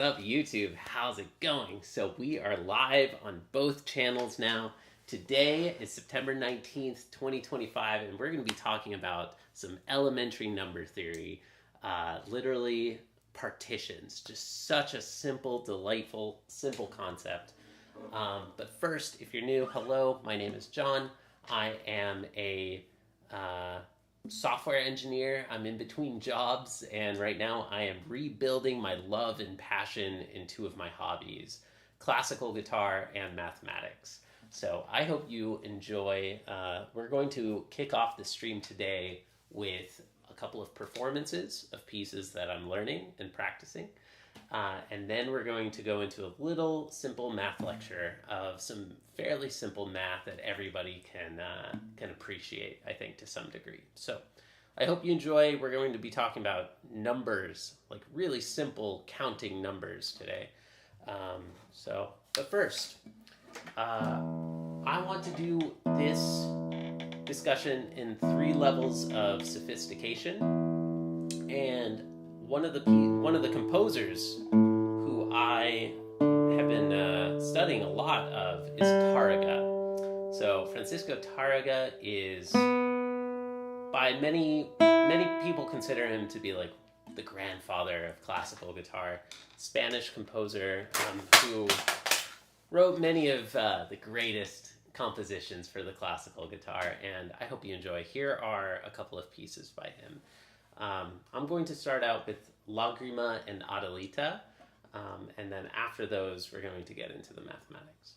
What's up, YouTube? How's it going? So we are live on both channels now. Today is September 19th, 2025, and we're going to be talking about some elementary number theory, literally partitions. Just such a simple, delightful, simple concept. But first, if you're new, hello, my name is John. I am a software engineer. I'm in between jobs, and right now I am rebuilding my love and passion in two of my hobbies, classical guitar and mathematics. So I hope you enjoy. We're going to kick off the stream today with a couple of performances of pieces that I'm learning and practicing. And then we're going to go into a little simple math lecture of some fairly simple math that everybody can appreciate, I think, to some degree. So I hope you enjoy. We're going to be talking about numbers, like really simple counting numbers today. But first, I want to do this discussion in 3 levels of sophistication. And one of the composers who I have been studying a lot of is Tarrega. So Francisco Tarrega is, by many people consider him to be like the grandfather of classical guitar. Spanish composer who wrote many of the greatest compositions for the classical guitar, and I hope you enjoy. Here are a couple of pieces by him. I'm going to start out with Lagrima and Adelita, and then after those, we're going to get into the mathematics.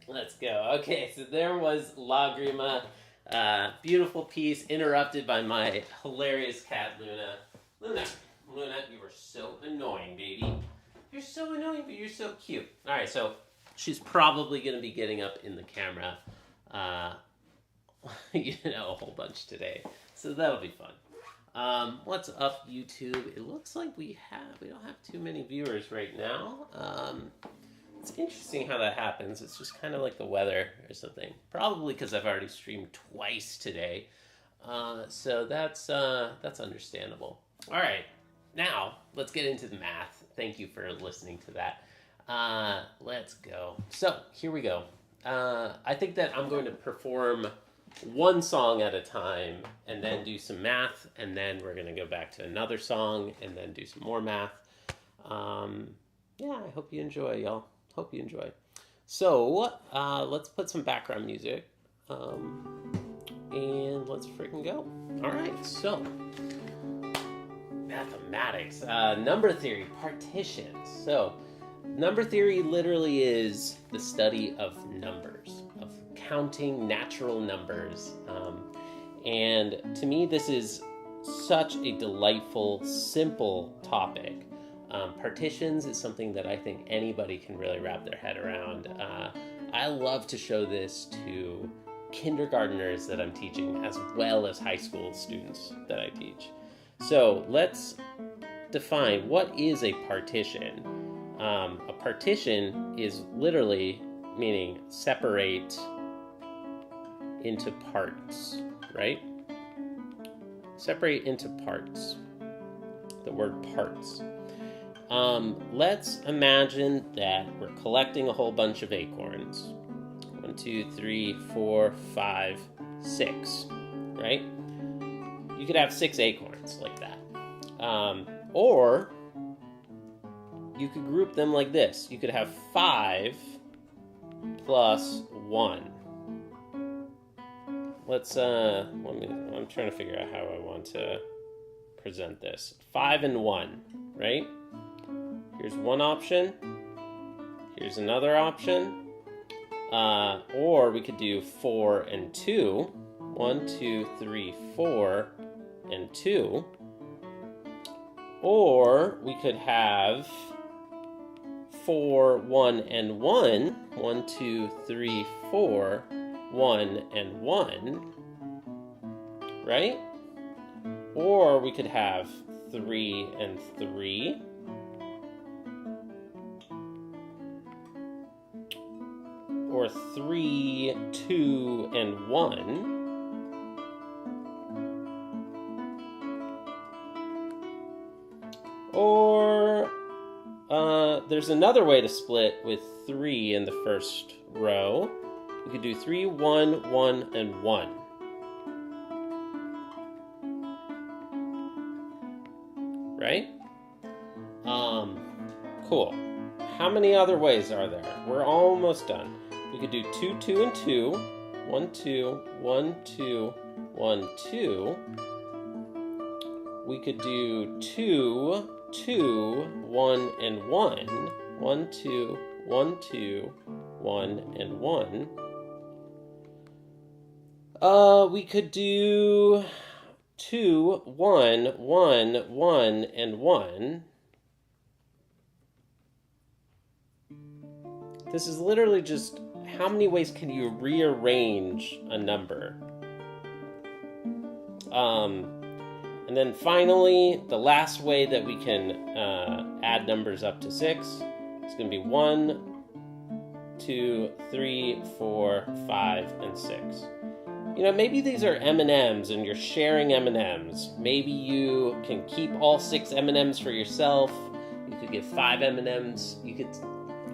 Let's go. Okay, so there was Lagrima. Beautiful piece, interrupted by my hilarious cat, Luna. Luna, you are so annoying, baby. You're so annoying, but you're so cute. All right, so she's probably going to be getting up in the camera, a whole bunch today. So that'll be fun. What's up, YouTube? It looks like we don't have too many viewers right now. It's interesting how that happens. It's just kind of like the weather or something. Probably because I've already streamed twice today. So that's understandable. All right, now let's get into the math. Thank you for listening to that. Let's go. So here we go. I think that I'm going to perform one song at a time and then do some math, and then we're going to go back to another song and then do some more math. I hope you enjoy, y'all. Hope you enjoy. So, let's put some background music, and let's freaking go. All right, so mathematics, number theory, partitions. So, number theory literally is the study of numbers, of counting natural numbers. And to me, this is such a delightful, simple topic. Partitions is something that I think anybody can really wrap their head around. I love to show this to kindergartners that I'm teaching, as well as high school students that I teach. So let's define what is a partition. A partition is literally meaning separate into parts, right? Separate into parts. The word parts. Let's imagine that we're collecting a whole bunch of acorns. 1, 2, 3, 4, 5, 6, right? You could have 6 acorns like that. Or you could group them like this. You could have 5 plus 1. I'm trying to figure out how I want to present this. 5 and 1, right? Here's one option. Here's another option. Or we could do 4 and 2. 1, 2, 3, 4, and 2. Or we could have 4, 1, and 1. 1, 2, 3, 4, 1, and 1. Right? Or we could have 3 and 3. Or 3, 2, and 1. Or there's another way to split with 3 in the first row. We could do 3, 1, 1, and 1. Right? Cool. How many other ways are there? We're almost done. We could do 2, 2, and 2. 1, 2, 1, 2, 1, 2. We could do 2, 2, 1, and 1. 1, 2, 1, 2, 1, and 1. We could do 2, 1, 1, 1, and 1. This is literally just how many ways can you rearrange a number? And then finally, the last way that we can add numbers up to 6 is going to be 1, 2, 3, 4, 5, and 6. You know, maybe these are M&Ms and you're sharing M&Ms. Maybe you can keep all 6 M&Ms for yourself. You could get 5 M&Ms.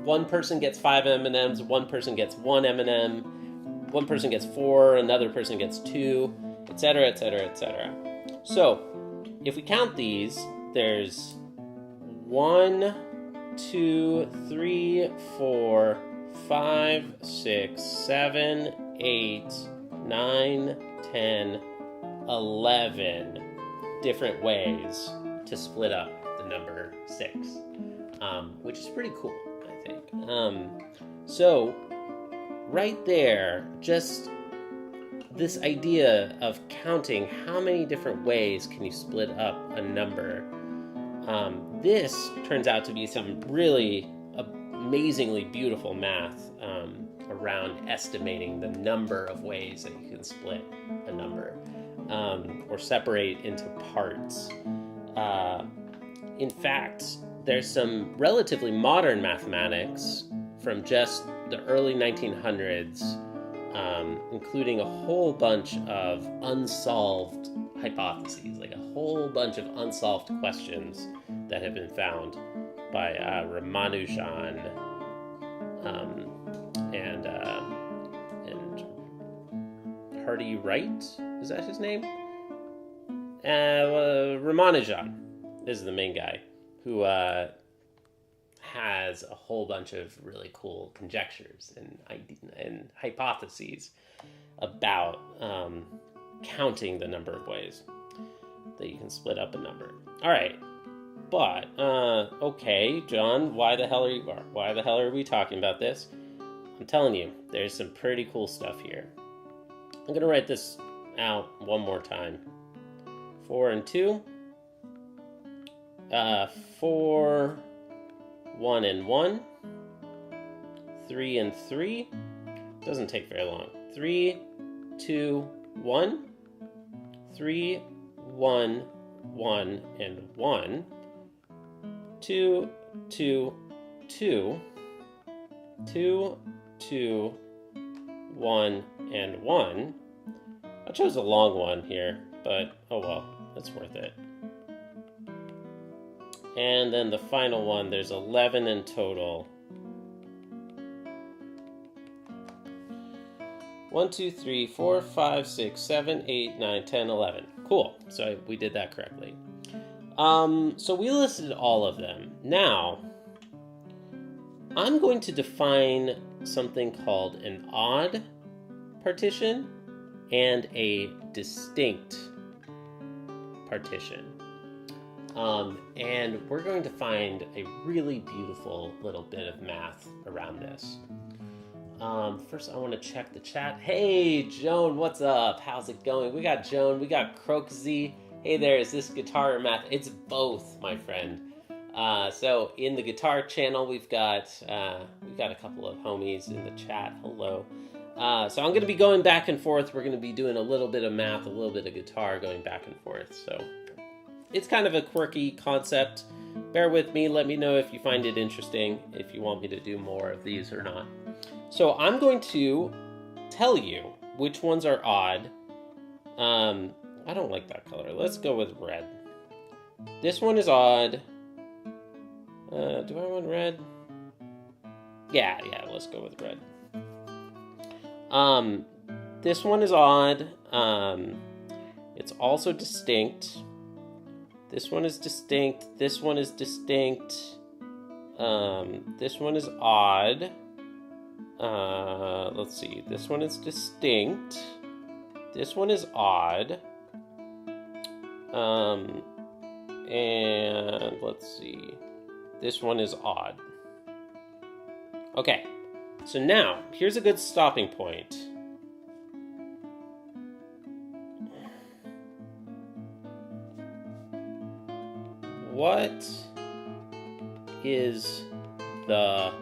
One person gets 5 M&Ms, one person gets 1 M&M, one person gets 4, another person gets 2, etc., etc., etc. So, if we count these, there's 1, 2, 3, 4, 5, 6, 7, 8, 9, 10, 11 different ways to split up the number 6, which is pretty cool, I think. So, right there, just this idea of counting how many different ways can you split up a number. This turns out to be some really amazingly beautiful math around estimating the number of ways that you can split a number or separate into parts. In fact, there's some relatively modern mathematics from just the early 1900s, including a whole bunch of unsolved hypotheses, like a whole bunch of unsolved questions that have been found by Ramanujan and Hardy Wright, is that his name? Ramanujan is the main guy who has a whole bunch of really cool conjectures and hypotheses about counting the number of ways that you can split up a number. All right, but okay, John, why the hell are we talking about this? I'm telling you, there's some pretty cool stuff here. I'm going to write this out one more time. 4 and 2. 4, 1 and 1. 3 and 3. Doesn't take very long. 3, 2, 1. 3, 1, 1 and 1. 2, 2, 2. 2, 2, 1 and 1. I chose a long one here, but oh well, it's worth it. And then the final one, there's 11 in total. 1, 2, 3, 4, 5, 6, 7, 8, 9, 10, 11. Cool. So we did that correctly. So we listed all of them. Now, I'm going to define something called an odd partition and a distinct partition. And we're going to find a really beautiful little bit of math around this. First, I want to check the chat. Hey, Joan, what's up? How's it going? We got Joan, we got Croaksy. Hey there, is this guitar or math? It's both, my friend. So in the guitar channel, we've got a couple of homies in the chat. Hello. So I'm going to be going back and forth. We're going to be doing a little bit of math, a little bit of guitar, going back and forth. So it's kind of a quirky concept. Bear with me. Let me know if you find it interesting, if you want me to do more of these or not. So I'm going to tell you which ones are odd. I don't like that color. Let's go with red. This one is odd. Do I want red? Yeah, let's go with red. This one is odd. It's also distinct. This one is distinct. This one is distinct. This one is odd. Let's see. This one is distinct. This one is odd. And let's see. This one is odd. Okay. So now, here's a good stopping point. What is the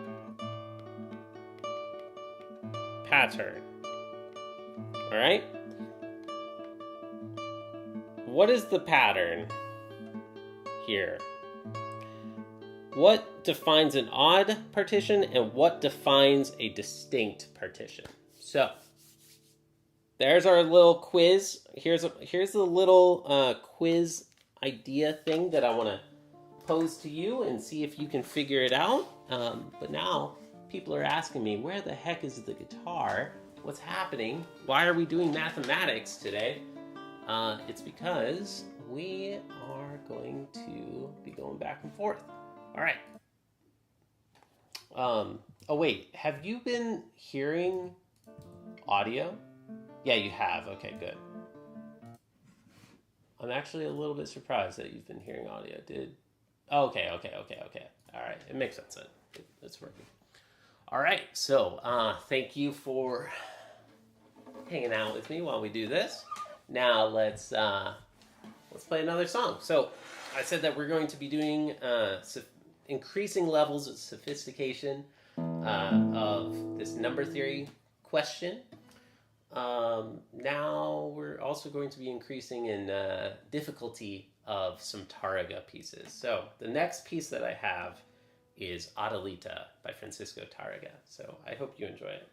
pattern? All right? What is the pattern here? What defines an odd partition and what defines a distinct partition? So, there's our little quiz. Here's a little quiz idea thing that I want to pose to you and see if you can figure it out. But now people are asking me, where the heck is the guitar? What's happening? Why are we doing mathematics today? It's because we are going to be going back and forth. All right. Oh wait, have you been hearing audio? Yeah, you have. Okay, good. I'm actually a little bit surprised that you've been hearing audio. Okay. All right, it makes sense. It's working. All right, so thank you for hanging out with me while we do this. Now let's play another song. So I said that we're going to be doing increasing levels of sophistication of this number theory question. Now we're also going to be increasing in difficulty of some Tarrega pieces. So the next piece that I have is Adelita by Francisco Tarrega. So I hope you enjoy it.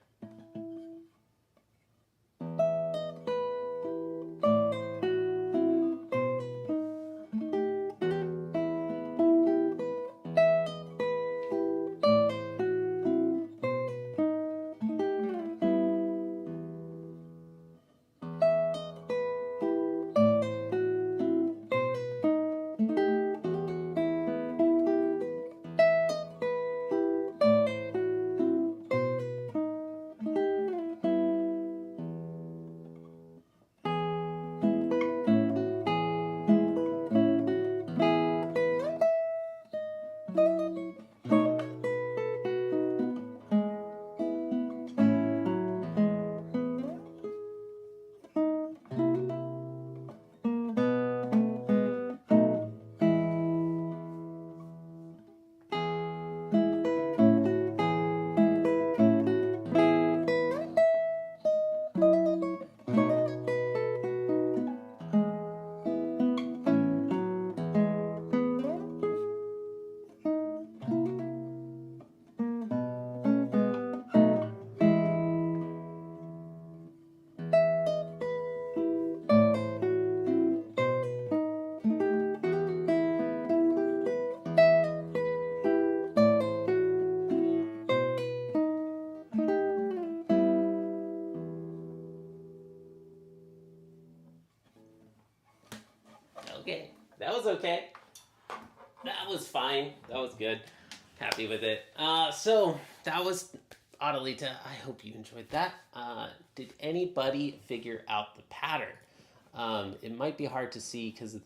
Okay, that was okay. That was fine. That was good. Happy with it. So that was Adelita. I hope you enjoyed that. Did anybody figure out the pattern? It might be hard to see because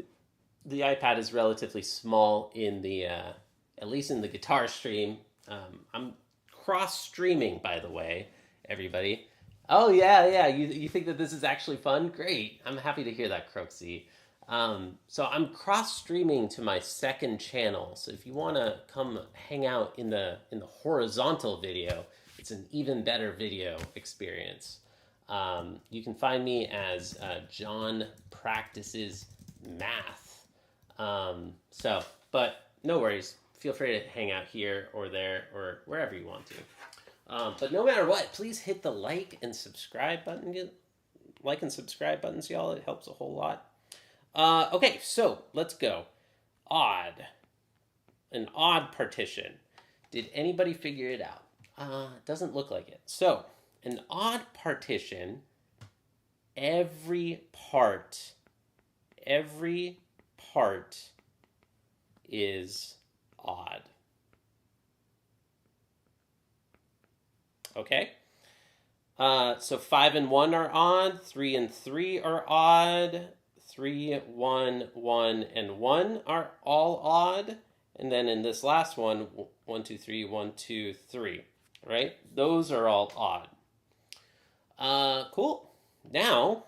the iPad is relatively small in the, at least in the guitar stream. I'm cross-streaming, by the way, everybody. Oh, yeah. You think that this is actually fun? Great. I'm happy to hear that, Croxy. So I'm cross-streaming to my second channel. So if you want to come hang out in the horizontal video, it's an even better video experience. You can find me as John Practices Math. But no worries. Feel free to hang out here or there or wherever you want to. But no matter what, please hit the like and subscribe button. Like and subscribe buttons, y'all. It helps a whole lot. Okay, so let's go. Odd. An odd partition. Did anybody figure it out? Doesn't look like it. So, an odd partition, every part is odd. Okay? So 5 and 1 are odd, 3 and 3 are odd, 3, 1, 1, and 1 are all odd. And then in this last one, 1, 2, 3, 1, 2, 3, right? Those are all odd. Cool. Now,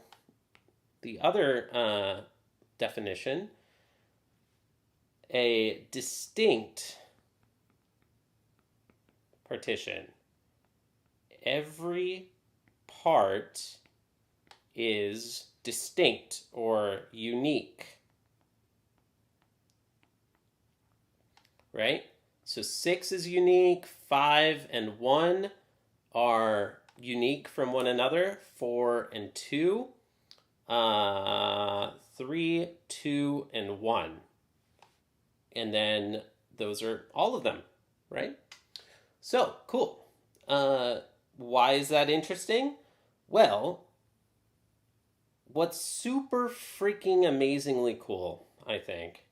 the other definition, a distinct partition. Every part is distinct or unique, right? So 6 is unique, 5 and 1 are unique from one another, 4 and 2, 3, 2, and 1. And then those are all of them, right? So, cool. Why is that interesting? Well, what's super freaking amazingly cool, I think,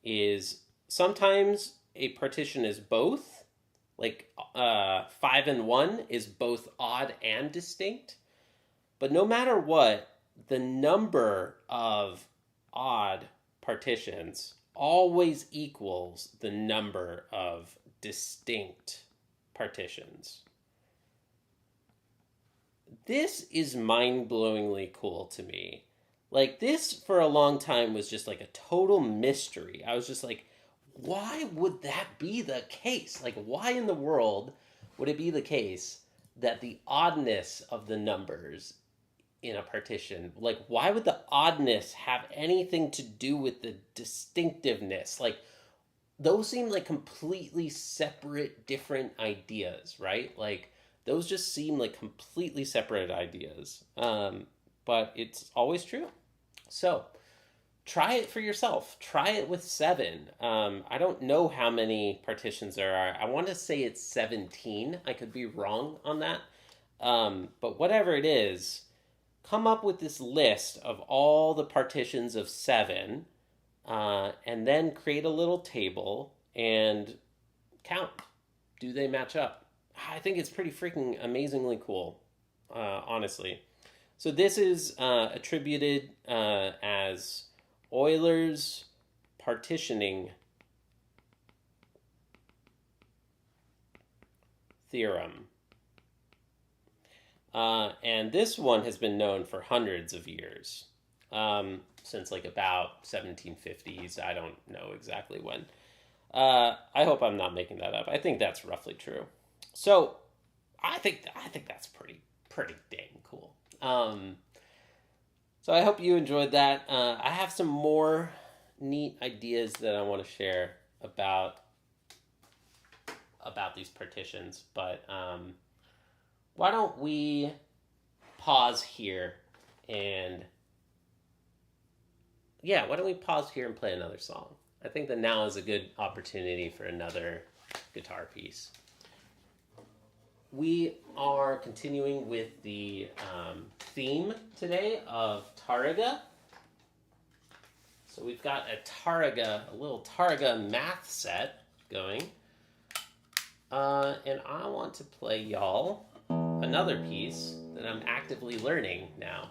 is sometimes a partition is both. Like 5 and 1 is both odd and distinct. But no matter what, the number of odd partitions always equals the number of distinct partitions. This is mind-blowingly cool to me. Like, this for a long time was just like a total mystery. I was just like, why would that be the case? Like, why in the world would it be the case that the oddness of the numbers in a partition, like, why would the oddness have anything to do with the distinctiveness? Like, those seem like completely separate, different ideas, right? Like, those just seem like completely separate ideas. But it's always true. So, try it for yourself. Try it with 7. I don't know how many partitions there are. I want to say it's 17. I could be wrong on that. But whatever it is, come up with this list of all the partitions of 7, and then create a little table and count. Do they match up? I think it's pretty freaking amazingly cool, honestly. So this is attributed as Euler's partitioning theorem. And this one has been known for hundreds of years, since like about 1750s. I don't know exactly when. I hope I'm not making that up. I think that's roughly true. So I think that's pretty dang cool. So I hope you enjoyed that. I have some more neat ideas that I want to share about these partitions, but why don't we pause here and play another song? I think that now is a good opportunity for another guitar piece. We are continuing with the theme today of Tarrega. So we've got a little Tarrega math set going. And I want to play y'all another piece that I'm actively learning now.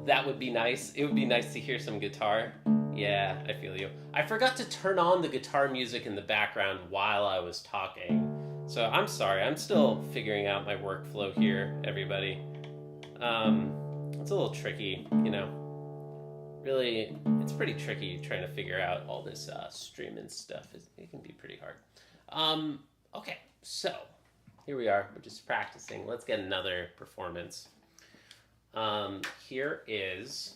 That would be nice. It would be nice to hear some guitar. Yeah, I feel you. I forgot to turn on the guitar music in the background while I was talking. So I'm sorry. I'm still figuring out my workflow here, everybody. It's a little tricky, you know. Really, it's pretty tricky trying to figure out all this streaming stuff. It can be pretty hard. Okay, so here we are. We're just practicing. Let's get another performance. Here is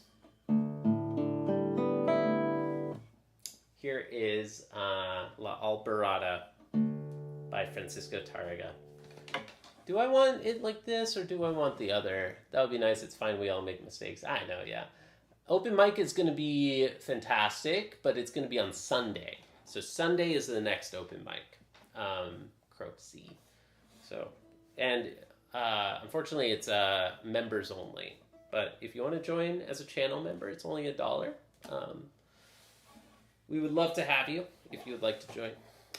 La Alborada by Francisco Tarrega. Do I want it like this or do I want the other? That would be nice. It's fine. We all make mistakes. I know, yeah. Open mic is going to be fantastic, but it's going to be on Sunday. So Sunday is the next open mic. Croaky. So, and unfortunately, it's members only. But if you want to join as a channel member, it's only $1. We would love to have you if you would like to join.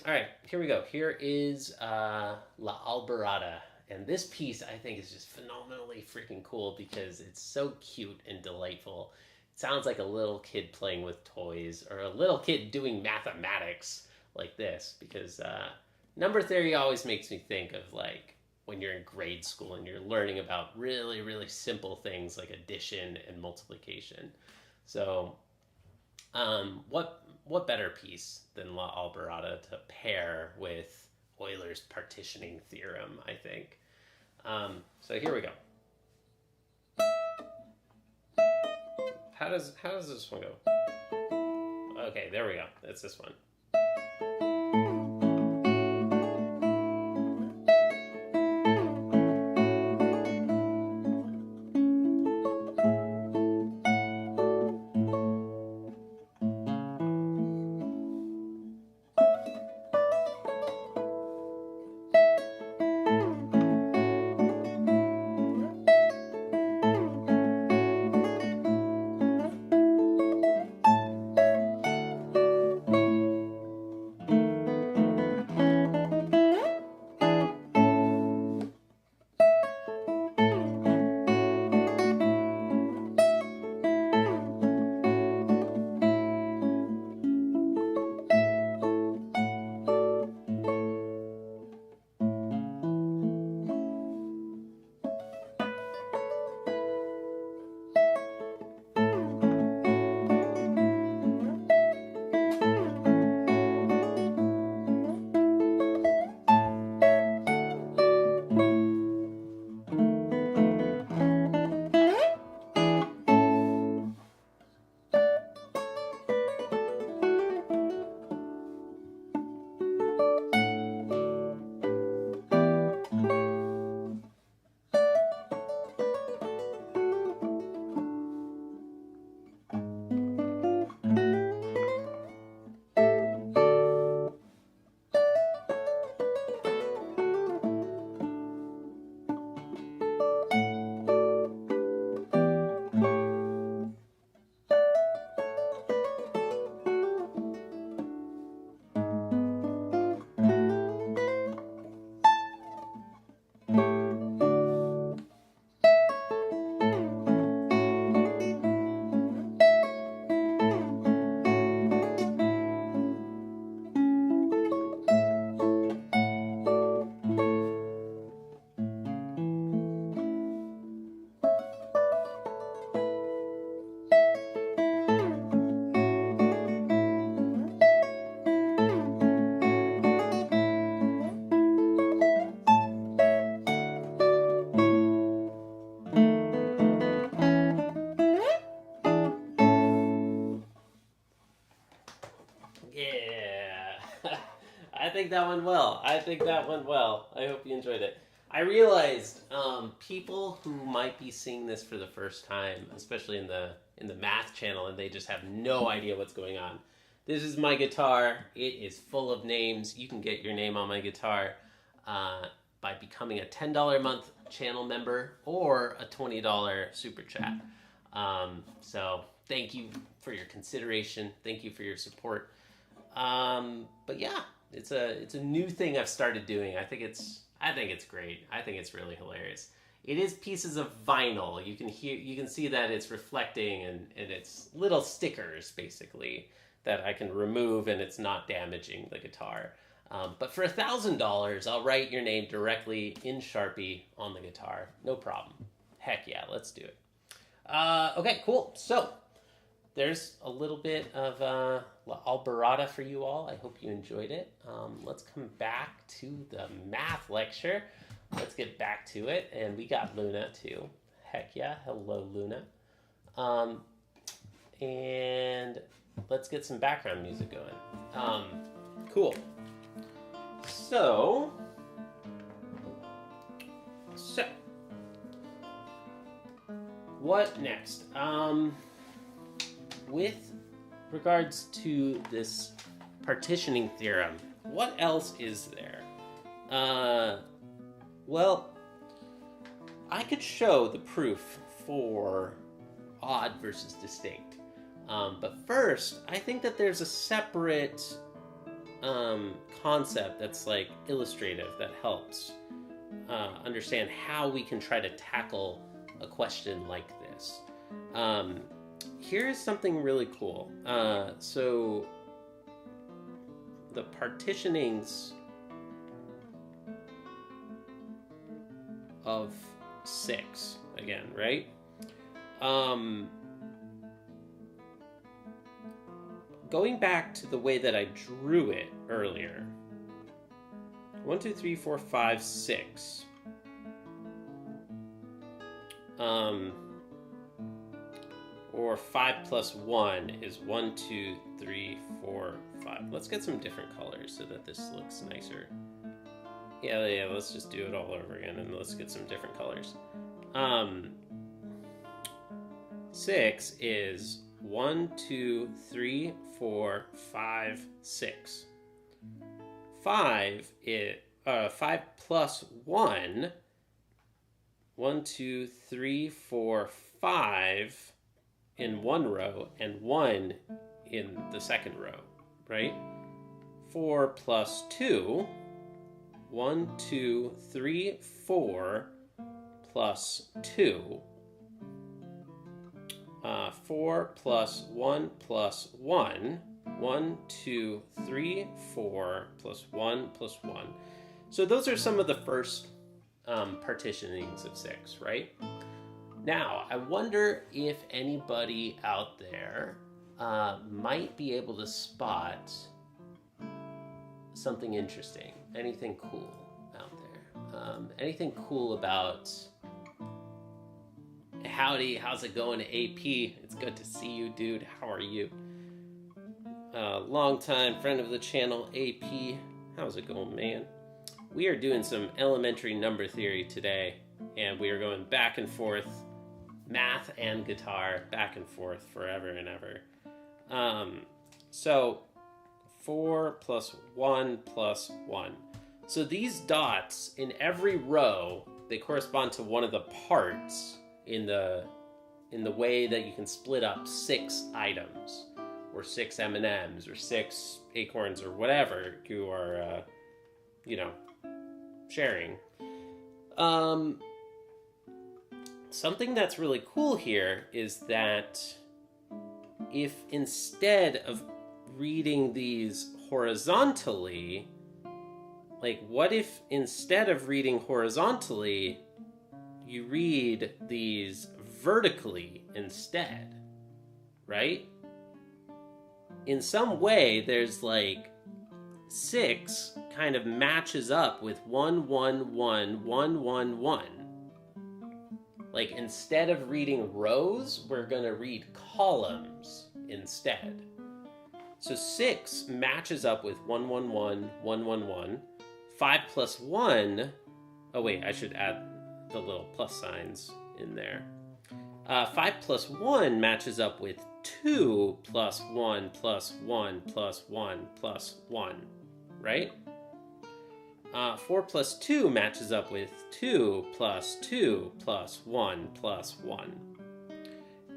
All right, here we go. Here is La Alborada. And this piece, I think, is just phenomenally freaking cool because it's so cute and delightful. It sounds like a little kid playing with toys or a little kid doing mathematics like this because number theory always makes me think of like when you're in grade school and you're learning about really, really simple things like addition and multiplication. So what better piece than La Alborada to pair with Euler's partitioning theorem, I think. So here we go. How does this one go? Okay, there we go. That's this one. think that went well. I think that went well. I hope you enjoyed it. I realized people who might be seeing this for the first time, especially in the math channel, and they just have no idea what's going on. This is my guitar. It is full of names. You can get your name on my guitar by becoming a $10 a month channel member or a $20 super chat. So thank you for your consideration. Thank you for your support. But yeah, it's a new thing I've started doing. I think it's great. I think it's really hilarious. It is pieces of vinyl. You can see that it's reflecting, and it's little stickers basically that I can remove, and it's not damaging the guitar. But for $1,000, I'll write your name directly in Sharpie on the guitar. No problem. Heck yeah, let's do it. Okay, cool. So there's a little bit of Alborada for you all. I hope you enjoyed it. Let's come back to the math lecture. Let's get back to it. And we got Luna too. Heck yeah. Hello, Luna. And let's get some background music going. Cool. So, what next? With regards to this partitioning theorem, what else is there? Well, I could show the proof for odd versus distinct. But first, I think that there's a separate concept that's like illustrative that helps understand how we can try to tackle a question like this. Here's something really cool. So the partitionings of 6 again, right? Going back to the way that I drew it earlier. 1, 2, 3, 4, 5, 6. Or 5 plus 1 is 1, 2, 3, 4, 5. Let's get some different colors so that this looks nicer. Yeah, let's just do it all over again and let's get some different colors. 6 is 1, 2, 3, 4, 5, 6. 5 is 5 plus 1. 1, 2, 3, 4, 5 in one row and 1 in the second row, right? 4 plus 2. 1, 2, 3, 4 plus 2. 4 plus 1 plus 1. 1, 2, 3, 4 plus 1 plus 1. So those are some of the first partitionings of 6, right? Now, I wonder if anybody out there might be able to spot something interesting. Anything cool out there? Anything cool about... Howdy, how's it going, AP? It's good to see you, dude. How are you? Long-time friend of the channel, AP. How's it going, man? We are doing some elementary number theory today, and we are going back and forth, math and guitar, back and forth forever and ever. So, 4 plus 1 plus 1. So these dots, in every row, they correspond to one of the parts in the way that you can split up 6 items, or 6 M&Ms, or 6 acorns, or whatever you are, sharing. Something that's really cool here is that if instead of reading these horizontally, like what if instead of reading horizontally, you read these vertically instead, right? In some way, there's like 6 kind of matches up with 1, 1, 1, 1, 1, 1. Like instead of reading rows, we're going to read columns instead. So 6 matches up with 1, 1, 1, 1, 1, 1. 5 plus 1, oh wait, I should add the little plus signs in there. 5 plus 1 matches up with 2 plus 1 plus 1 plus 1 plus 1, right? 4 plus 2 matches up with 2 plus 2 plus 1 plus 1.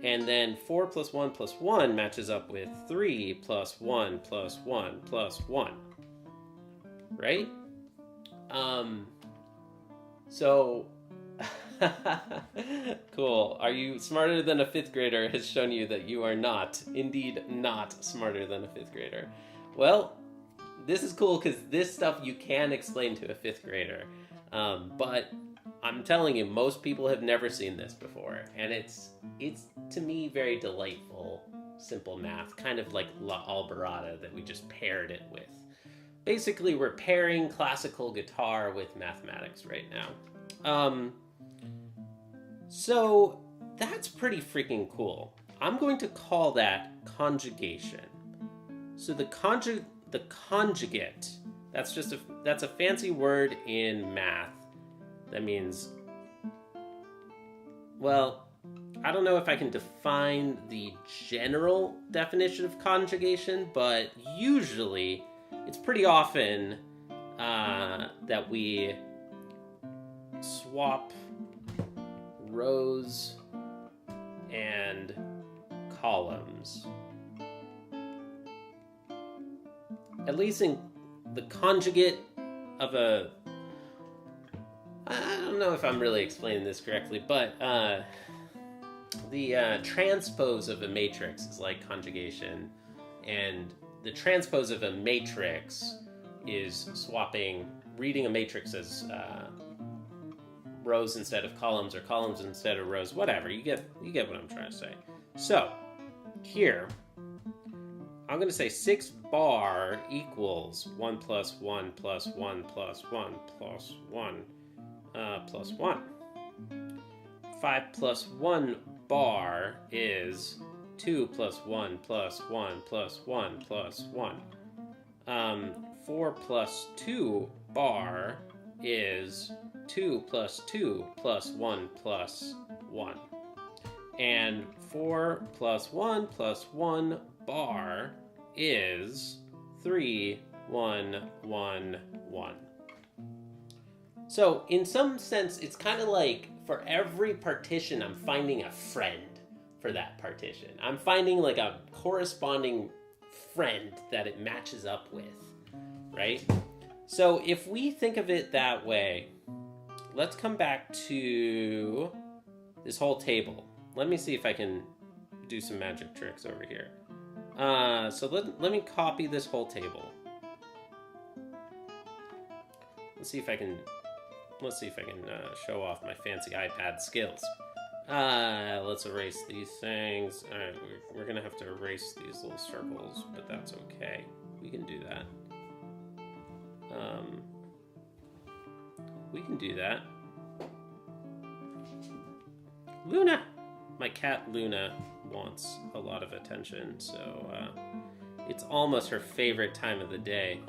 And then 4 plus 1 plus 1 matches up with 3 plus 1 plus 1 plus 1. Right? So, cool. Are you smarter than a 5th grader has shown you that you are not, indeed not smarter than a 5th grader. Well, this is cool because this stuff you can explain to a 5th grader. But I'm telling you, most people have never seen this before. And it's to me, very delightful, simple math, kind of like Alborada that we just paired it with. Basically, we're pairing classical guitar with mathematics right now. So that's pretty freaking cool. I'm going to call that conjugation. So the conjugate, that's a fancy word in math. That means, well, I don't know if I can define the general definition of conjugation, but usually it's pretty often that we swap rows and columns. At least in the conjugate of a... I don't know if I'm really explaining this correctly, but the transpose of a matrix is like conjugation, and the transpose of a matrix is swapping, reading a matrix as rows instead of columns, or columns instead of rows, whatever. You get what I'm trying to say. So, here, I'm going to say 6 bar equals 1 plus 1 plus 1 plus 1 plus 1 plus 1. 5 plus 1 bar is 2 plus 1 plus 1 plus 1 plus 1. 4 plus 2 bar is 2 plus 2 plus 1 plus 1. And 4 plus 1 plus 1 bar is 3, 1, 1, 1. So in some sense, it's kind of like for every partition, I'm finding a friend for that partition. I'm finding like a corresponding friend that it matches up with, right? So if we think of it that way, let's come back to this whole table. Let me see if I can do some magic tricks over here. So let me copy this whole table. Let's see if I can show off my fancy iPad skills. Let's erase these things. All right, we're gonna have to erase these little circles, but that's okay. We can do that. We can do that. Luna! My cat Luna wants a lot of attention, so it's almost her favorite time of the day.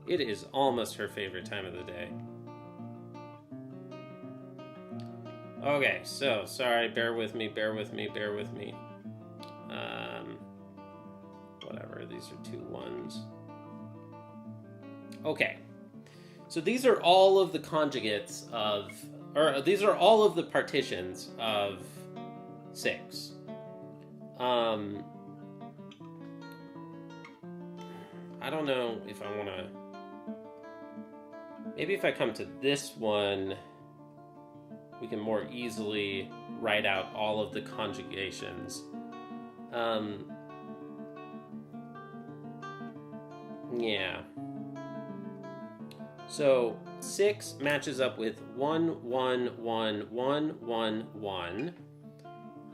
It is almost her favorite time of the day. Okay, so, sorry, bear with me. Whatever, these are 2 1s. Okay, so these are all of the conjugates of, or these are all of the partitions of 6. I don't know if I want to, maybe if I come to this one, we can more easily write out all of the conjugations. Yeah. So 6 matches up with 1, 1, 1, 1, 1, 1.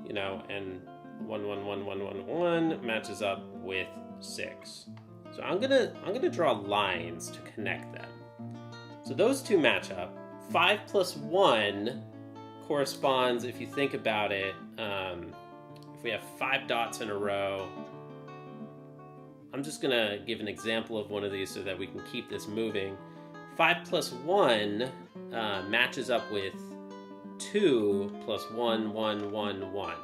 You know, and 1, 1, 1, 1, 1, 1 matches up with 6. So I'm gonna draw lines to connect them. So those two match up. 5 plus 1 corresponds, if you think about it, if we have 5 dots in a row, I'm just going to give an example of one of these so that we can keep this moving. 5 plus 1 matches up with 2 plus 1, 1, 1, 1.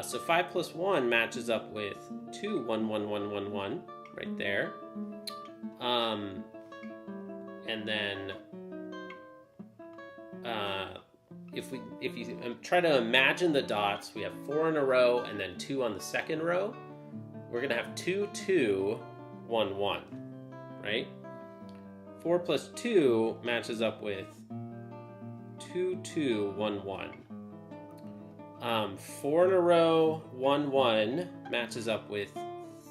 So 5 plus 1 matches up with 2, 1, 1, 1, 1, 1, right there. And then if you try to imagine the dots, we have 4 in a row and then 2 on the second row. We're going to have 2, 2, 1, 1, right? 4 plus 2 matches up with 2, 2, 1, 1. 4 in a row, 1, 1 matches up with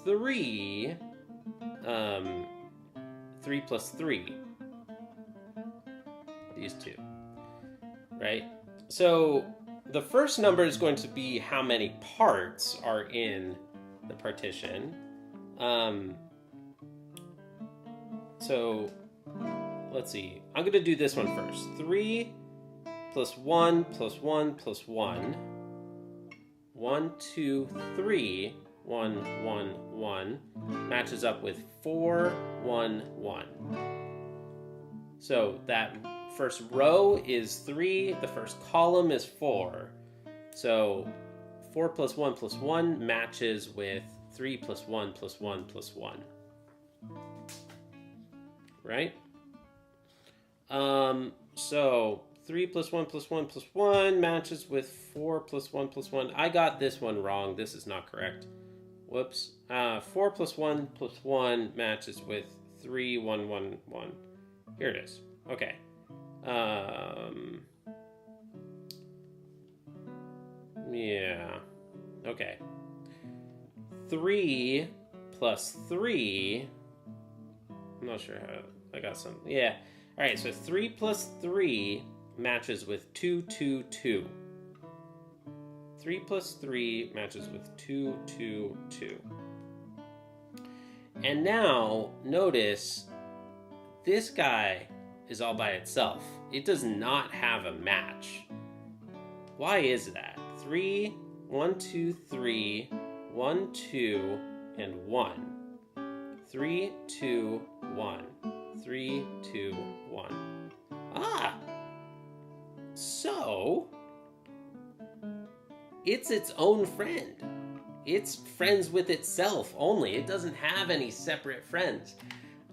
3, 3 plus 3. These two, right? So the first number is going to be how many parts are in the partition. So let's see. I'm going to do this one first. 3 plus 1 plus 1 plus 1. 1, 2, 3, 1, 1, 1 matches up with 4, 1, 1. So that first row is 3, the first column is 4. So 4 plus 1 plus 1 matches with 3 plus 1 plus 1 plus 1. Right? So 3 plus 1 plus 1 plus 1 matches with 4 plus 1 plus 1. I got this one wrong. This is not correct. Whoops. 4 plus 1 plus 1 matches with 3, 1, 1, 1. Here it is. Okay. Yeah. Okay. 3 plus 3. I'm not sure how. I got some. Yeah. All right. So 3 plus 3 matches with 2, 2, 2. 3 plus 3 matches with 2, 2, 2. And now, notice, this guy is all by itself. It does not have a match. Why is that? 3, 1, 2, 3, 1, 2, and 1. 3, 2, 1. 3, 2, 1. Ah! So, it's its own friend. It's friends with itself only. It doesn't have any separate friends.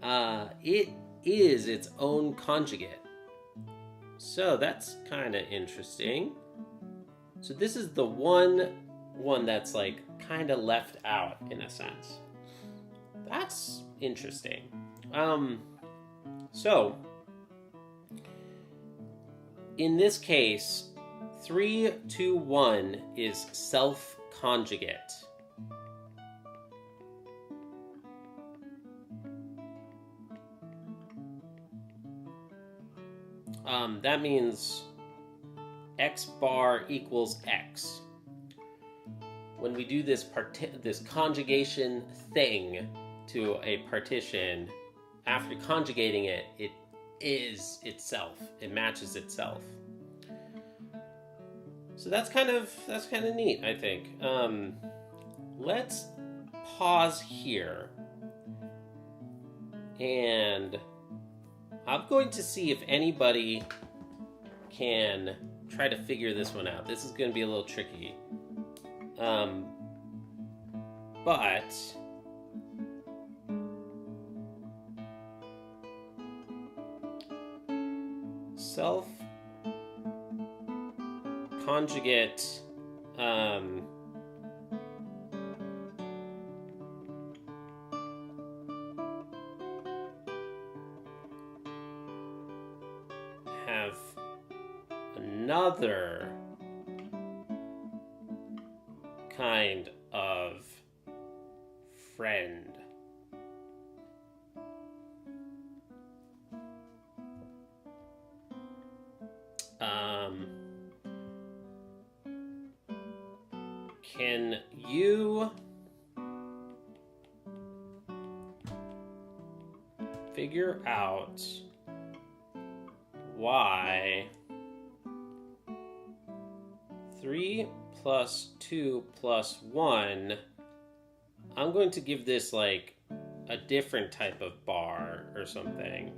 It is its own conjugate. So that's kind of interesting. So this is the one that's like kind of left out in a sense. That's interesting. So in this case, 3, 2, 1 is self-conjugate. That means x bar equals x. When we do this conjugation thing to a partition, after conjugating it, it is itself. It matches itself. So that's kind of neat, I think. Let's pause here, and I'm going to see if anybody can try to figure this one out. This is going to be a little tricky. But self-conjugate have another kind of friend. Can you figure out why 3 plus 2 plus 1, I'm going to give this like a different type of bar or something,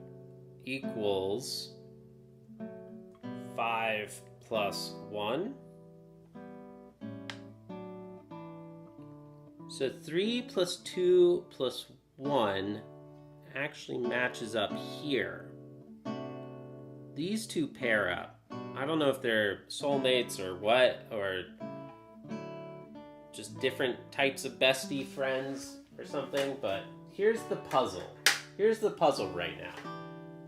equals 5 plus 1. So 3 plus 2 plus 1 actually matches up here. These two pair up. I don't know if they're soulmates or what, or just different types of bestie friends or something, but here's the puzzle. Here's the puzzle right now.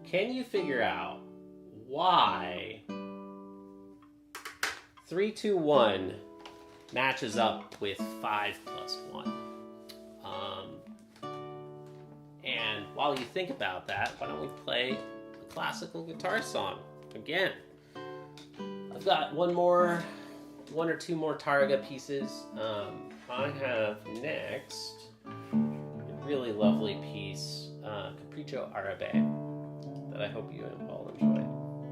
Can you figure out why 3, 2, 1 matches up with 5 plus 1? And while you think about that, why don't we play a classical guitar song again? I've got one or two more Tarrega pieces. I have next a really lovely piece, Capricho Arabe, that I hope you all enjoy.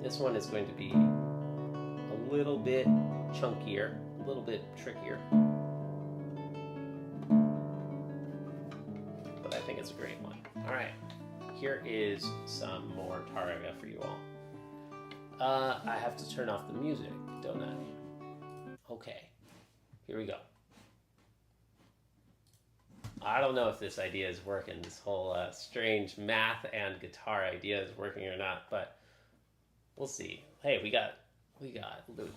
This one is going to be a little bit chunkier, a little bit trickier, but I think it's a great one. All right, here is some more Tarrega for you all. I have to turn off the music, don't I? Okay, here we go. I don't know if this idea is working, this whole strange math and guitar idea is working or not, but we'll see. Hey, we got Luke.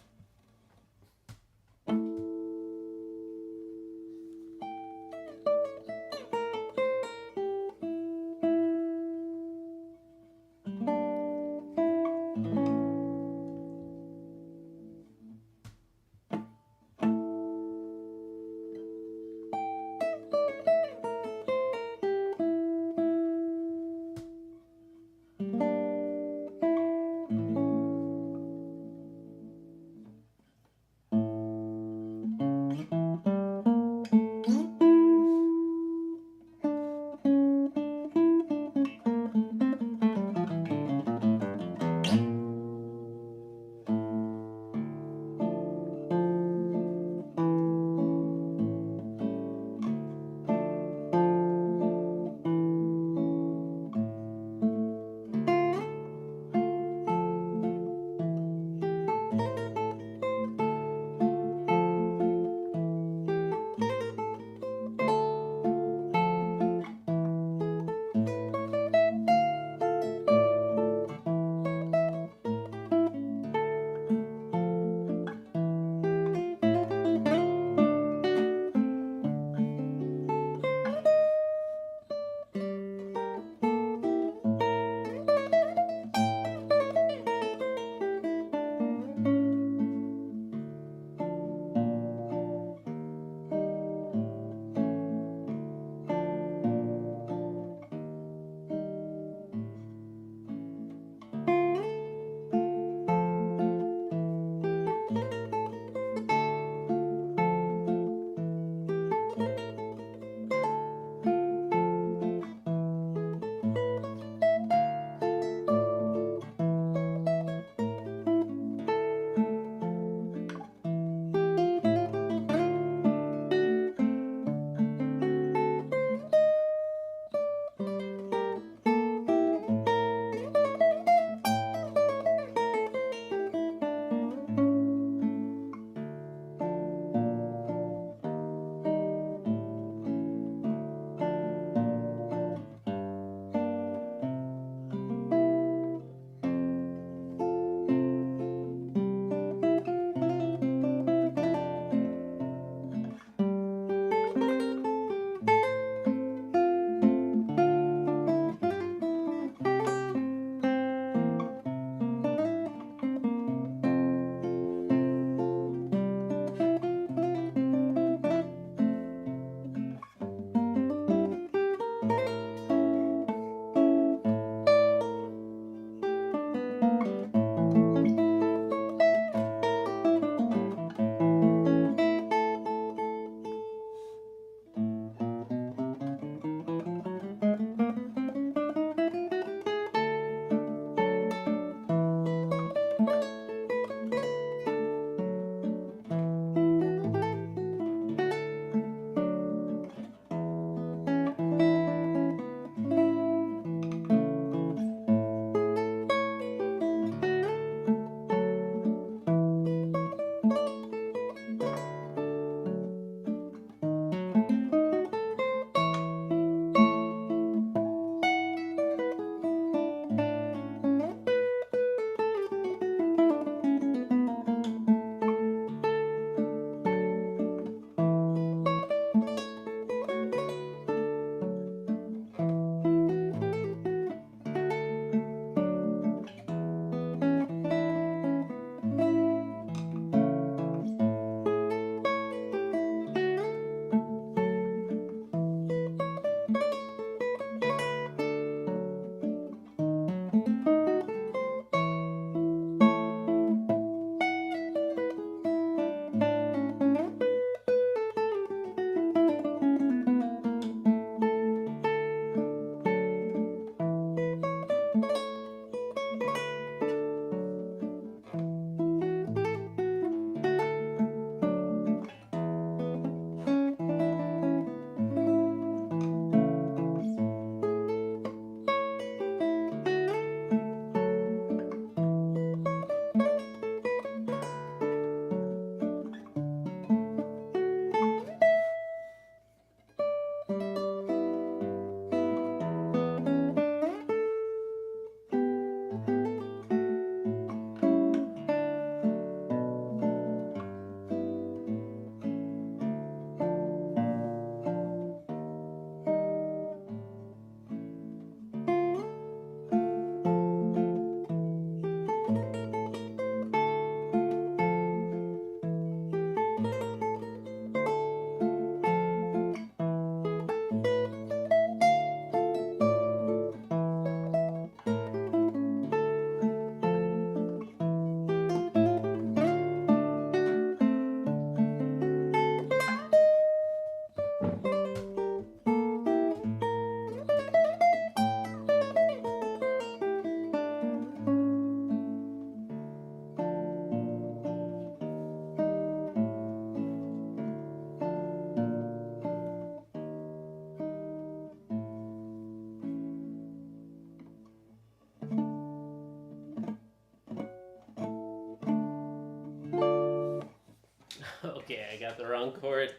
Okay, I got the wrong chord.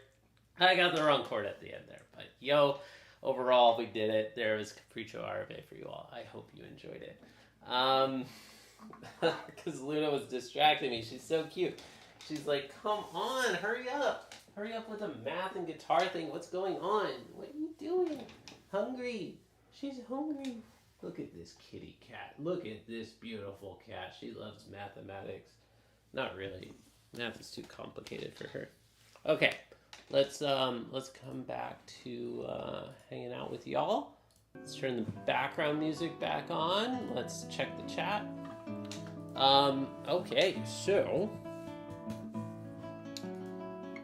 I got the wrong chord at the end there. But yo, overall, we did it. There was Capricho Arabe for you all. I hope you enjoyed it. Because Luna was distracting me. She's so cute. She's like, come on, hurry up. Hurry up with the math and guitar thing. What's going on? What are you doing? Hungry. She's hungry. Look at this kitty cat. Look at this beautiful cat. She loves mathematics. Not really. Math is too complicated for her. Okay, let's come back to hanging out with y'all. Let's turn the background music back on. Let's check the chat. Okay, so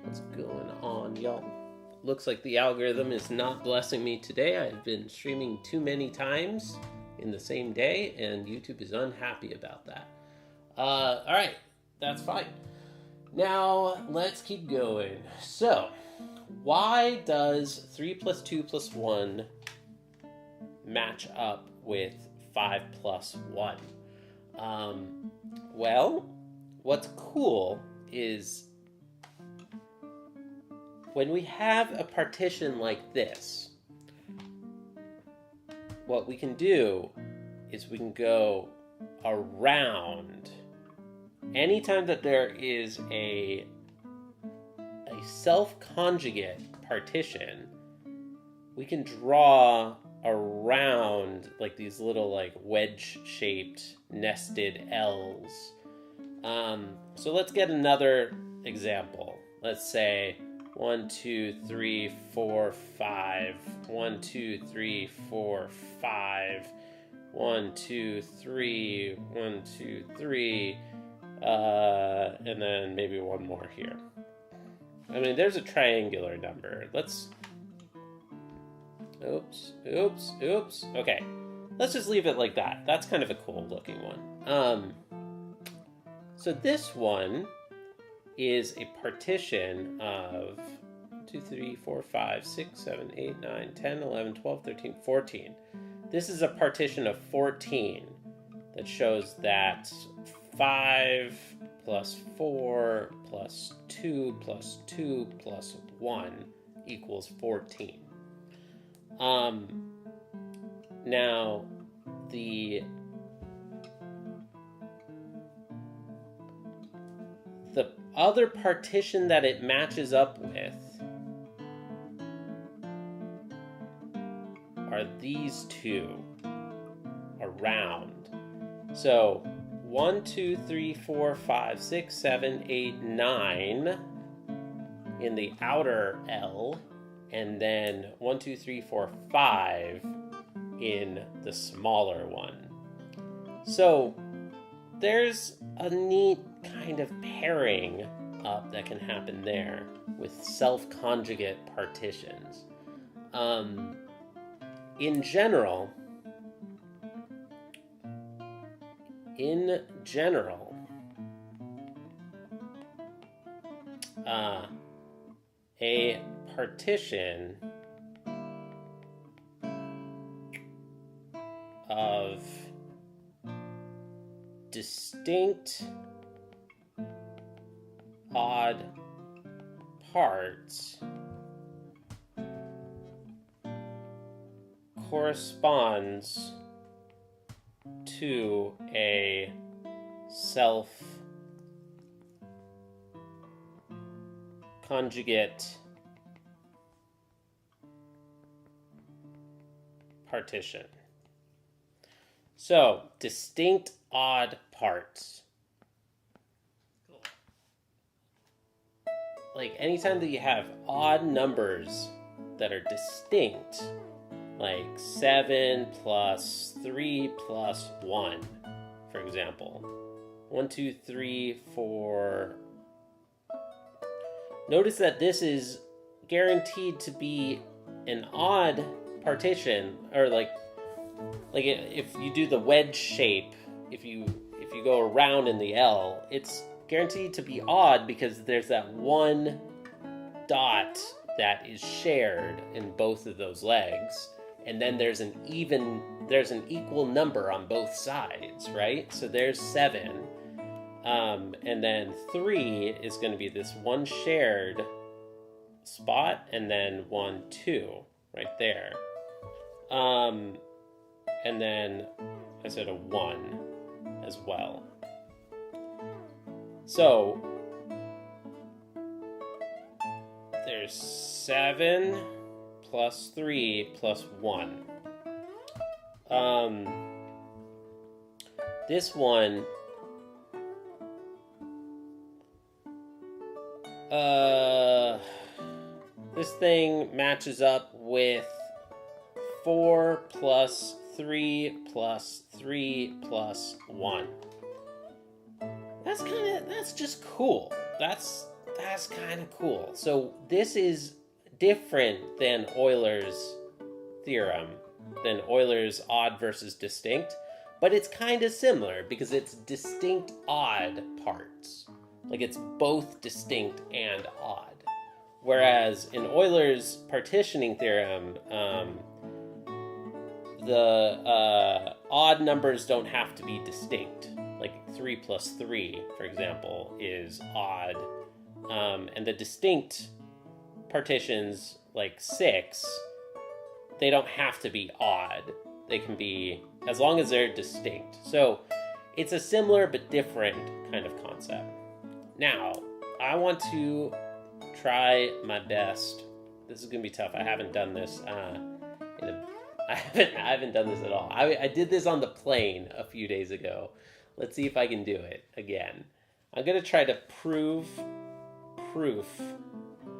what's going on, y'all? Looks like the algorithm is not blessing me today. I've been streaming too many times in the same day, and YouTube is unhappy about that. All right, that's fine. Now, let's keep going. So, why does 3 plus 2 plus 1 match up with 5 plus 1? Well, what's cool is when we have a partition like this, what we can do is we can go around. Anytime that there is a self-conjugate partition, we can draw around like these little like wedge-shaped nested L's. So let's get another example. Let's say 1, 2, 3, 4, 5. 1, 2, 3, 4, 5. 1, 2, 3. 1, 2, 3. And then maybe one more here. I mean, there's a triangular number. Let's... Oops. Okay. Let's just leave it like that. That's kind of a cool looking one. So this one is a partition of 2, 3, 4, 5, 6, 7, 8, 9, 10, 11, 12, 13, 14. This is a partition of 14 that shows that 5 plus 4 plus 2 plus 2 plus 1 equals 14. Now, the other partition that it matches up with are these two around. So 1, 2, 3, 4, 5, 6, 7, 8, 9 in the outer L, and then 1, 2, 3, 4, 5 in the smaller one. So there's a neat kind of pairing up that can happen there with self-conjugate partitions. In general, a partition of distinct odd parts corresponds to a self-conjugate partition. So, distinct odd parts. Like, anytime that you have odd numbers that are distinct, like 7 plus 3 plus 1, for example. 1, 2, 3, 4. Notice that this is guaranteed to be an odd partition, or like if you do the wedge shape, if you go around in the L, it's guaranteed to be odd because there's that one dot that is shared in both of those legs, and then there's an equal number on both sides, right? So there's 7. And then 3 is going to be this one shared spot, and then 1, 2 right there. And then I said a 1 as well. So there's 7 plus 3 plus 1. This one, this thing matches up with 4 plus 3 plus 3 plus 1. That's just cool. That's kind of cool. So this is different than Euler's theorem, than Euler's odd versus distinct, but it's kind of similar because it's distinct odd parts. Like it's both distinct and odd. Whereas in Euler's partitioning theorem, the odd numbers don't have to be distinct. Like 3 plus 3, for example, is odd. And the distinct partitions, like 6, they don't have to be odd. They can be, as long as they're distinct. So it's a similar but different kind of concept. Now, I want to try my best. This is going to be tough. I haven't done this I haven't done this at all. I did this on the plane a few days ago. Let's see if I can do it again. I'm going to try to prove proof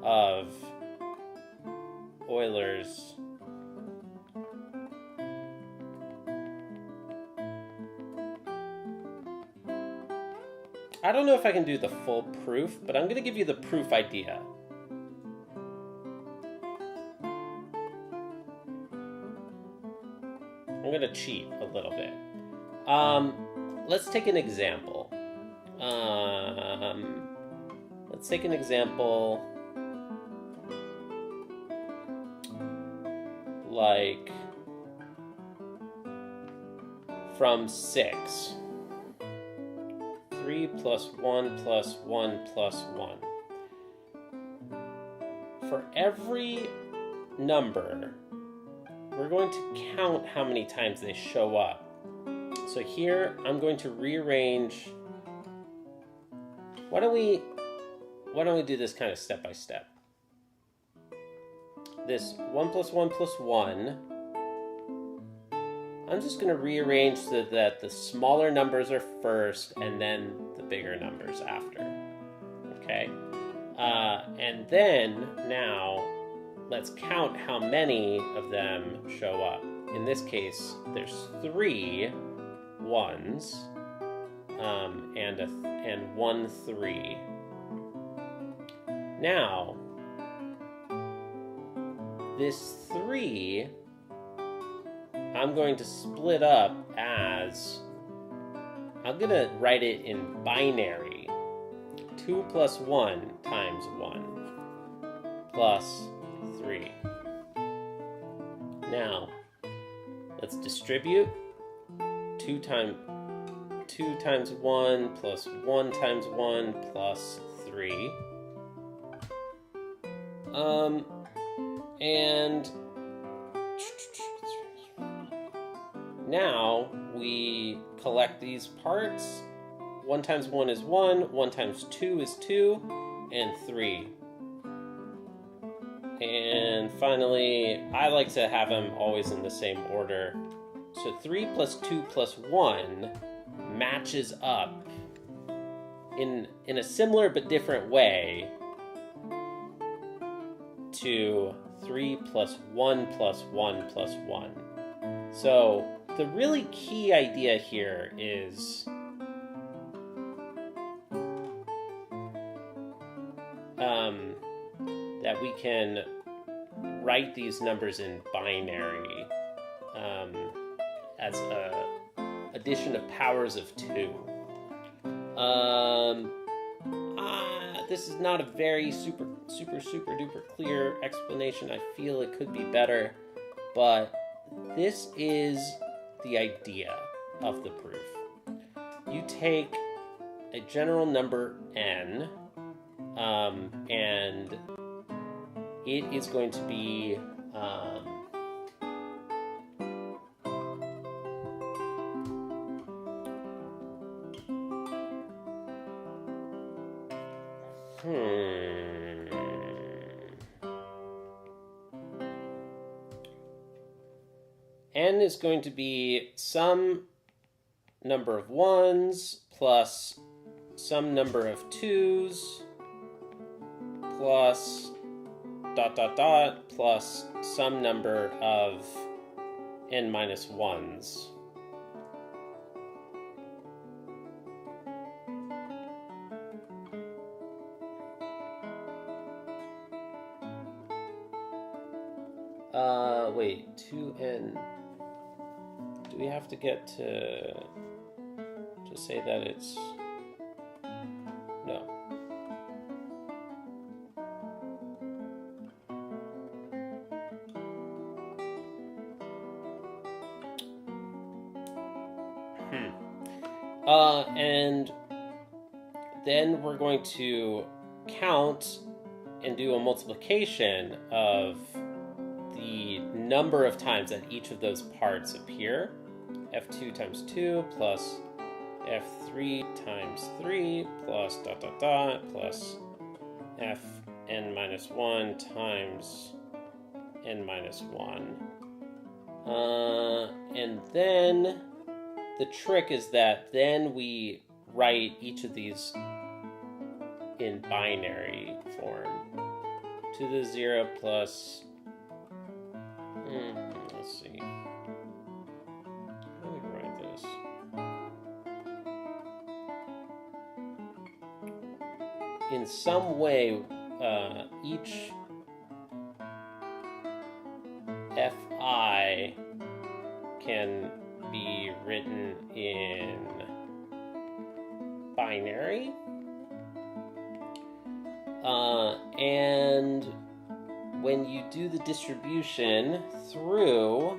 of Euler's I don't know if I can do the full proof, but I'm going to give you the proof idea. I'm going to cheat a little bit. Let's take an example. Let's take an example like from 6. 3 plus 1 plus 1 plus 1. For every number, we're going to count how many times they show up. So here, I'm going to rearrange. Why don't we do this kind of step by step? This 1 plus 1 plus 1, I'm just going to rearrange so that the smaller numbers are first and then the bigger numbers after. Okay? And then, now, let's count how many of them show up. In this case, there's 3 1s and 1 3. Now, this 3, I'm going to split up as, I'm going to write it in binary. 2 plus 1 times 1 plus 3. Now, let's distribute. 2 times 1 plus 1 times 1 plus 3. And now we collect these parts. 1 times 1 is 1, 1 times 2 is 2, and 3. And finally, I like to have them always in the same order. So 3 plus 2 plus 1 matches up in a similar but different way to 3 plus 1 plus 1 plus 1. So the really key idea here is that we can write these numbers in binary as a addition of powers of 2. This is not a very super duper clear explanation. I feel it could be better, but this is the idea of the proof. You take a general number n, and it is going to be n is going to be some number of 1s plus some number of 2s plus ... plus some number of n minus 1s. Wait, 2n. Do we have to get to say that it's... No. And then we're going to count and do a multiplication of the number of times that each of those parts appear. f2 times 2 plus f3 times 3 plus ... plus fn minus 1 times n minus 1. And then the trick is that then we write each of these in binary form. 2 to the 0 plus... let's see. How do we write this? In some way, each fi can be written in binary. And when you do the distribution through,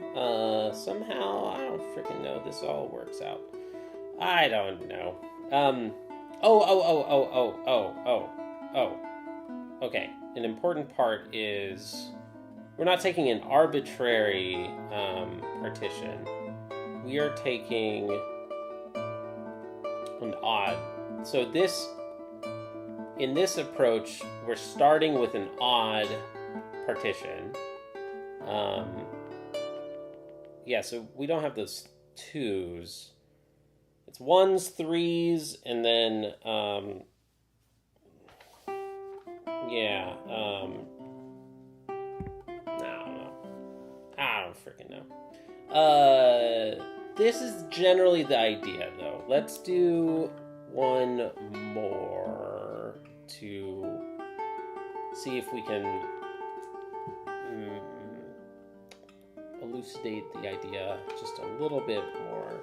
somehow, I don't freaking know, this all works out. I don't know. Okay, an important part is we're not taking an arbitrary partition. We are taking an odd. So in this approach, we're starting with an odd partition. Yeah, so we don't have those 2s. It's 1s, 3s, and then, yeah, I don't freaking know. This is generally the idea, though. Let's do one more to see if we can elucidate the idea just a little bit more.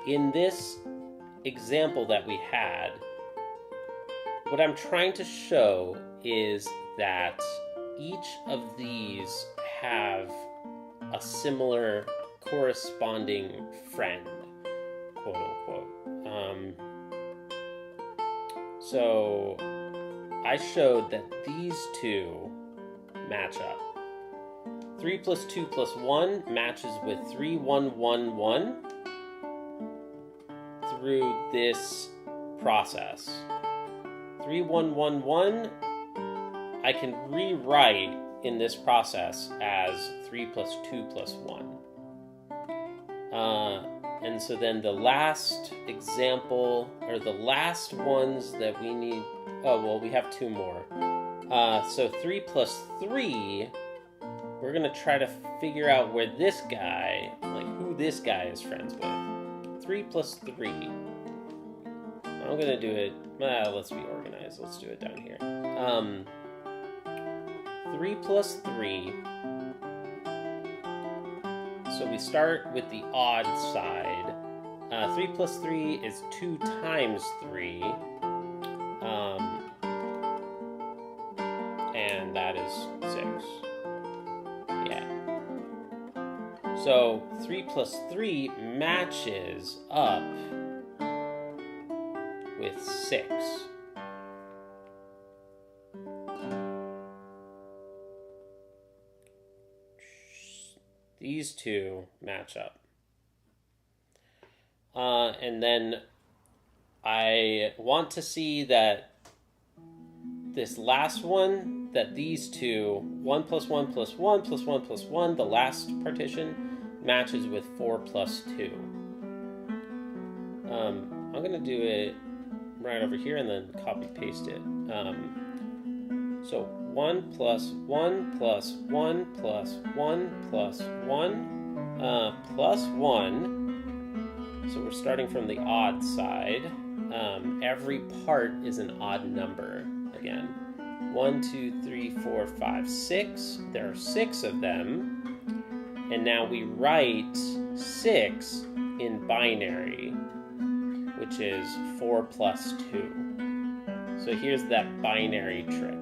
In this example that we had, what I'm trying to show is that each of these have a similar corresponding friend, quote unquote. So I showed that these two match up. 3 plus 2 plus 1 matches with 3, 1, 1, 1 through this process. 3, 1, 1, 1 I can rewrite in this process as 3 plus 2 plus 1. And so then the last example, or the last ones that we need... Oh, well, we have 2 more. So 3 plus 3, we're going to try to figure out where this guy, like who this guy is friends with. 3 plus 3. I'm going to do it... let's be organized. Let's do it down here. 3 plus 3. So we start with the odd side. 3 plus 3 is 2 times 3. And that is 6. Yeah. So 3 plus 3 matches up with 6. These two match up. And then I want to see that this last one, that these two, 1 plus 1 plus 1 plus 1 plus 1, the last partition, matches with 4 plus 2. I'm going to do it right over here and then copy paste it. So 1 plus 1 plus 1 plus 1 plus 1 plus 1. So we're starting from the odd side. Every part is an odd number again. 1, 2, 3, 4, 5, 6. There are 6 of them. And now we write 6 in binary, which is 4 plus 2. So here's that binary trick.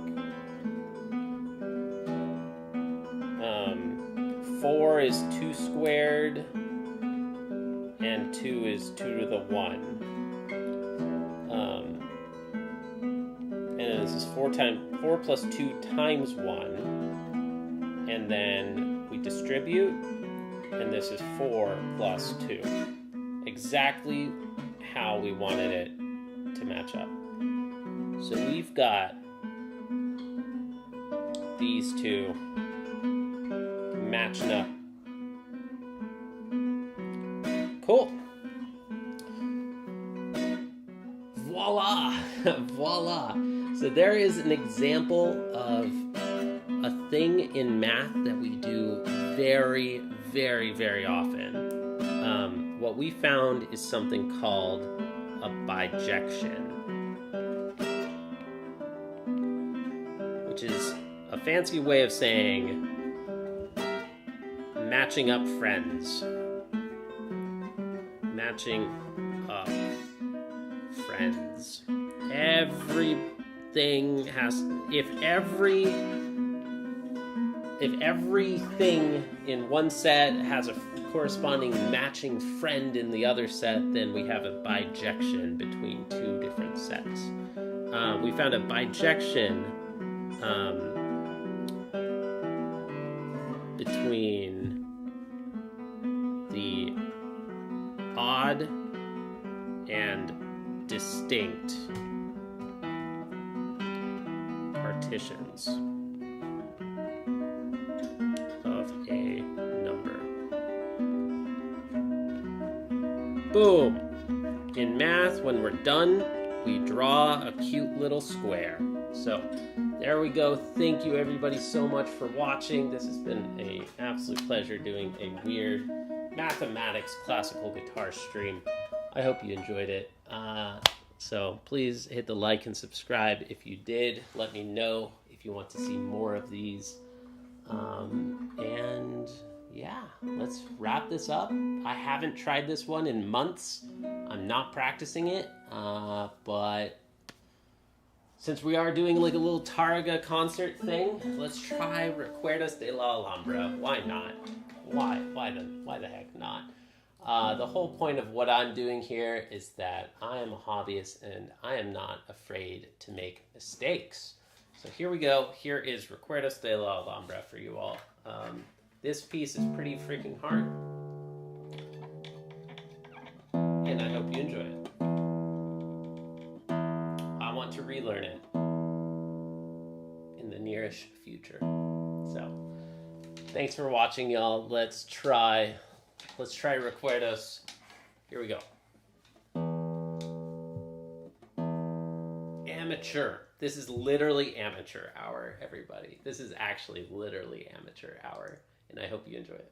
4 is 2 squared, and 2 is 2 to the 1. And this is 4 plus 2 times 1. And then we distribute, and this is 4 plus 2. Exactly how we wanted it to match up. So we've got these two matching up. Cool. Voila! Voila! So there is an example of a thing in math that we do very, very, very often. What we found is something called a bijection, which is a fancy way of saying matching up friends. Matching up friends. Everything has... If everything in one set has a corresponding matching friend in the other set, then we have a bijection between two different sets. We found a bijection between the odd and distinct partitions of a number. Boom! In math, when we're done, we draw a cute little square. So, there we go. Thank you everybody so much for watching. This has been an absolute pleasure doing a weird mathematics classical guitar stream. I hope you enjoyed it. So please hit the like and subscribe if you did. Let me know if you want to see more of these. And yeah, let's wrap this up. I haven't tried this one in months. I'm not practicing it, but since we are doing like a little Tarrega concert thing, let's try Recuerdos de la Alhambra. Why not? Why the heck not? The whole point of what I'm doing here is that I am a hobbyist and I am not afraid to make mistakes. So here we go. Here is Recuerdos de la Alhambra for you all. This piece is pretty freaking hard, and I hope you enjoy it. I want to relearn it in the nearish future. So, thanks for watching, y'all. Let's try Recuerdos. Here we go. Amateur. This is literally amateur hour, everybody. This is actually literally amateur hour, and I hope you enjoy it.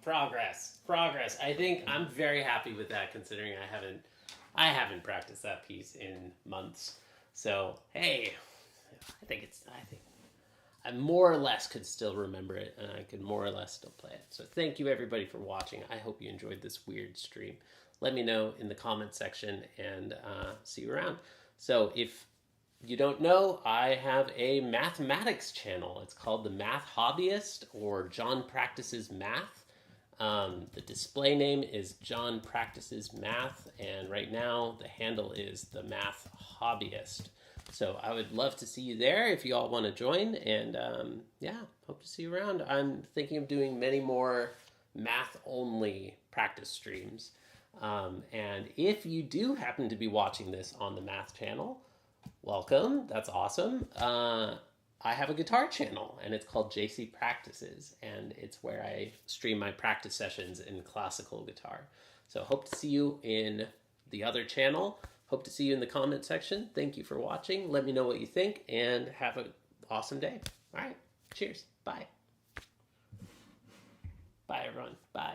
Progress. I think I'm very happy with that, considering I haven't practiced that piece in months. So hey, I think I more or less could still remember it, and I could more or less still play it. So thank you everybody for watching. I hope you enjoyed this weird stream. Let me know in the comment section, and see you around. So if you don't know, I have a mathematics channel. It's called The Math Hobbyist, or John Practices Math. The display name is John Practices Math, and right now the handle is The Math Hobbyist. So I would love to see you there if you all want to join, and yeah, hope to see you around. I'm thinking of doing many more math-only practice streams. And if you do happen to be watching this on the math channel, welcome. That's awesome. I have a guitar channel, and it's called JC Practices, and it's where I stream my practice sessions in classical guitar. So hope to see you in the other channel. Hope to see you in the comment section. Thank you for watching. Let me know what you think, and have an awesome day. All right. Cheers. Bye. Bye, everyone. Bye.